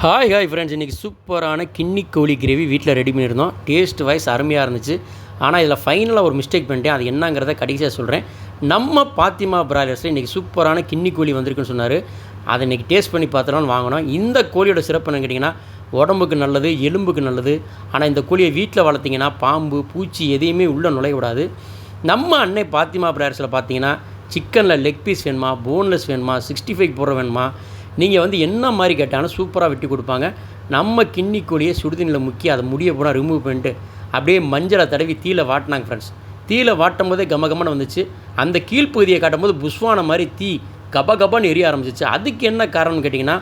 Hi friends, இன்றைக்கி சூப்பரான கின்னி கோழி கிரேவி வீட்டில் ரெடி பண்ணியிருந்தோம். டேஸ்ட் வைஸ் அருமையாக இருந்துச்சு. ஆனால் இதில் ஃபைனலாக ஒரு மிஸ்டேக் பண்ணிட்டேன். அது என்னங்கிறத கடைசியாக சொல்கிறேன். நம்ம பாத்திமா பிராய்லர்ஸில் இன்றைக்கி சூப்பரான கின்னி கோழி வந்திருக்குன்னு சொன்னார். அதை இன்றைக்கி டேஸ்ட் பண்ணி பார்த்துலான்னு வாங்கினோம். இந்த கோழியோட சிறப்பு என்னன்னு கேட்டிங்கன்னா, உடம்புக்கு நல்லது, எலும்புக்கு நல்லது. ஆனால் இந்த கோழியை வீட்டில் வளர்த்திங்கன்னா பாம்பு, பூச்சி எதையுமே உள்ளே நுழைய விடாது. நம்ம அன்னை பாத்திமா பிராய்லர்ஸில் பார்த்தீங்கன்னா, சிக்கனில் லெக் பீஸ் வேணுமா, போன்லெஸ் வேணுமா, 65 போடுற வேணுமா, நீங்கள் என்ன மாதிரி கேட்டாலும் சூப்பராக வெட்டி கொடுப்பாங்க. நம்ம கின்னி கோழியை சுடுதண்ணியில் முக்கி அதை முடிய போனால் ரிமூவ் பண்ணிட்டு அப்படியே மஞ்சளை தடவி தீயில் வாட்டினாங்க ஃப்ரெண்ட்ஸ். தீயில் வாட்டும் போதே கமகமன்னு வந்துச்சு. அந்த கீழ்ப்பகுதியை காட்டும் போது புஷ்வான மாதிரி தீ கபகபான்னு எரிய ஆரம்பிச்சிச்சு. அதுக்கு என்ன காரணம்னு கேட்டிங்கன்னா,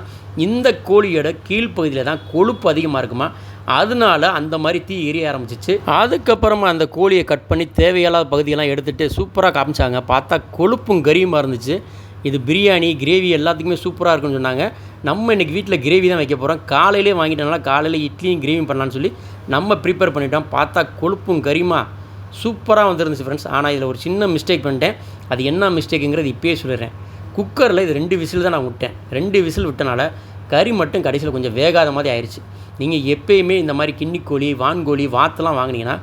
இந்த கோழியோட கீழ்ப்பகுதியில் தான் கொழுப்பு அதிகமாக இருக்குமா, அதனால அந்த மாதிரி தீ எரிய ஆரம்பிச்சிச்சு. அதுக்கப்புறமா அந்த கோழியை கட் பண்ணி தேவையில்லாத பகுதியெல்லாம் எடுத்துகிட்டு சூப்பராக காமிச்சாங்க. பார்த்தா கொழுப்பும் கரியுமாக இருந்துச்சு. இது பிரியாணி, கிரேவி எல்லாத்துக்குமே சூப்பராக இருக்குன்னு சொன்னாங்க. நம்ம இன்றைக்கி வீட்டில் கிரேவி தான் வைக்க போகிறோம். காலையிலே வாங்கிட்டனால காலையில் இட்லியும் கிரேவியும் பண்ணலான்னு சொல்லி நம்ம ப்ரிப்பேர் பண்ணிட்டோம். பார்த்தா கொழுப்பும் கரிமா சூப்பராக வந்துருந்துச்சு ஃப்ரெண்ட்ஸ். ஆனால் இதில் ஒரு சின்ன மிஸ்டேக் பண்ணிட்டேன். அது என்ன மிஸ்டேக்குங்கிறது இப்போயே சொல்லிடுறேன். குக்கரில் இது 2 விசில் தான் நான் விட்டேன். 2 விசில் விட்டனால கறி மட்டும் கடைசியில் கொஞ்சம் வேகாத மாதிரி ஆயிடுச்சு. நீங்கள் எப்போயுமே இந்த மாதிரி கின்னி கோழி, வான்கோழி, வாத்தெல்லாம் வாங்கினீங்கன்னா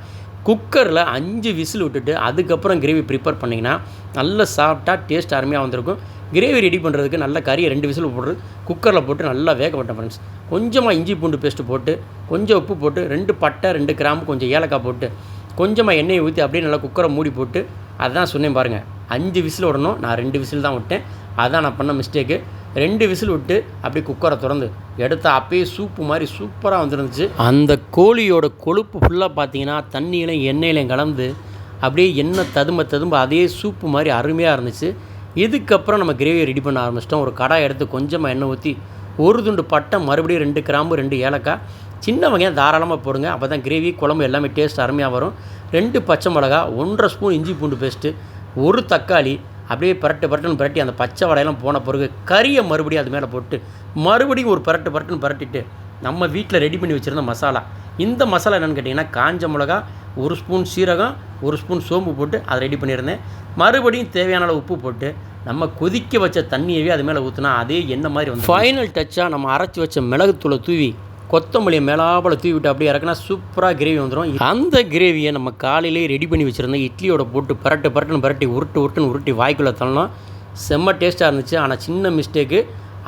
குக்கரில் 5 விசில் விட்டுட்டு அதுக்கப்புறம் கிரேவி ப்ரிப்பேர் பண்ணிங்கன்னா நல்லா சாப்பிட்டா டேஸ்ட் அருமையாக வந்திருக்கும். கிரேவி ரெடி பண்ணுறதுக்கு நல்ல கறியை 2 விசில் போடுறது குக்கரில் போட்டு நல்லா வேக விட்டேன் ஃப்ரெண்ட்ஸ். கொஞ்சமாக இஞ்சி பூண்டு பேஸ்ட்டு போட்டு, கொஞ்சம் உப்பு போட்டு, 2 பட்டை, 2 கிராம்பு, கொஞ்சம் ஏலக்காய் போட்டு, கொஞ்சமாக எண்ணெயை ஊற்றி அப்படியே நல்லா குக்கரை மூடி போட்டு, அதுதான் சொன்னேன் பாருங்கள், 5 விசில் விடணும். நான் 2 விசில் தான் விட்டேன். அதுதான் நான் பண்ண மிஸ்டேக்கு. 2 விசில் விட்டு அப்படியே குக்கரை திறந்து எடுத்து அப்பயே சூப்பு மாதிரி சூப்பராக வந்துருந்துச்சு. அந்த கோழியோட கொழுப்பு ஃபுல்லாக பார்த்தீங்கன்னா தண்ணியிலையும் எண்ணெயிலையும் கலந்து அப்படியே எண்ணெய் ததும்ப அதே சூப்பு மாதிரி அருமையாக இருந்துச்சு. இதுக்கப்புறம் நம்ம கிரேவியை ரெடி பண்ண ஆரம்பிச்சிட்டோம். ஒரு கடாய் எடுத்து கொஞ்சமாக எண்ணெய் ஊற்றி, ஒரு துண்டு பட்டை, மறுபடியும் 2 கிராம்பு, 2 ஏலக்காய், சின்ன வெங்காயம் தாராளமாக போடுங்க. அப்போ தான் கிரேவி, குழம்பு எல்லாமே டேஸ்ட் அருமையாக வரும். 2 பச்சை மிளகா, 1½ ஸ்பூன் இஞ்சி பூண்டு பேஸ்ட்டு, 1 தக்காளி, அப்படியே பரட்டுன்னு பரட்டி அந்த பச்சை வடையெல்லாம் போன பிறகு கறியை மறுபடியும் அது மேலே போட்டு மறுபடியும் ஒரு பரட்டுன்னு பரட்டிட்டு நம்ம வீட்டில் ரெடி பண்ணி வச்சுருந்த மசாலா. இந்த மசாலா என்னென்னு கேட்டிங்கன்னா, காஞ்ச மிளகா, 1 ஸ்பூன் சீரகம், 1 ஸ்பூன் சோம்பு போட்டு அதை ரெடி பண்ணியிருந்தேன். மறுபடியும் தேவையான அளவு உப்பு போட்டு நம்ம கொதிக்க வச்ச தண்ணியவே அது மேலே ஊற்றினா அதே எண்ணெய் மாதிரி வந்து ஃபைனல் டச்சாக நம்ம அரைச்சி வச்ச மிளகுத்தூளை தூவி கொத்தமல்லியை மேலாப்பில் தூவி விட்டு அப்படியே இறக்குனா சூப்பராக கிரேவி வந்துடும். அந்த கிரேவியை நம்ம காலையிலே ரெடி பண்ணி வச்சுருந்தோம். இட்லியோட போட்டு பரட்டுன்னு பரட்டி உருட்டி வாய்க்குள்ளே தள்ளணும். செம்ம டேஸ்ட்டாக இருந்துச்சு. ஆனால் சின்ன மிஸ்டேக்கு,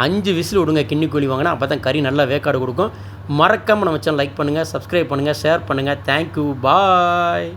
5 விசில் விடுங்க கின்னி கோழி வாங்கினா, அப்போ தான் கறி நல்லா வேக்காடு கொடுக்கும். மறக்காமல் நம்ம சேனல் லைக் பண்ணுங்கள், சப்ஸ்கிரைப் பண்ணுங்கள், ஷேர் பண்ணுங்கள். தேங்க்யூ, பாய்.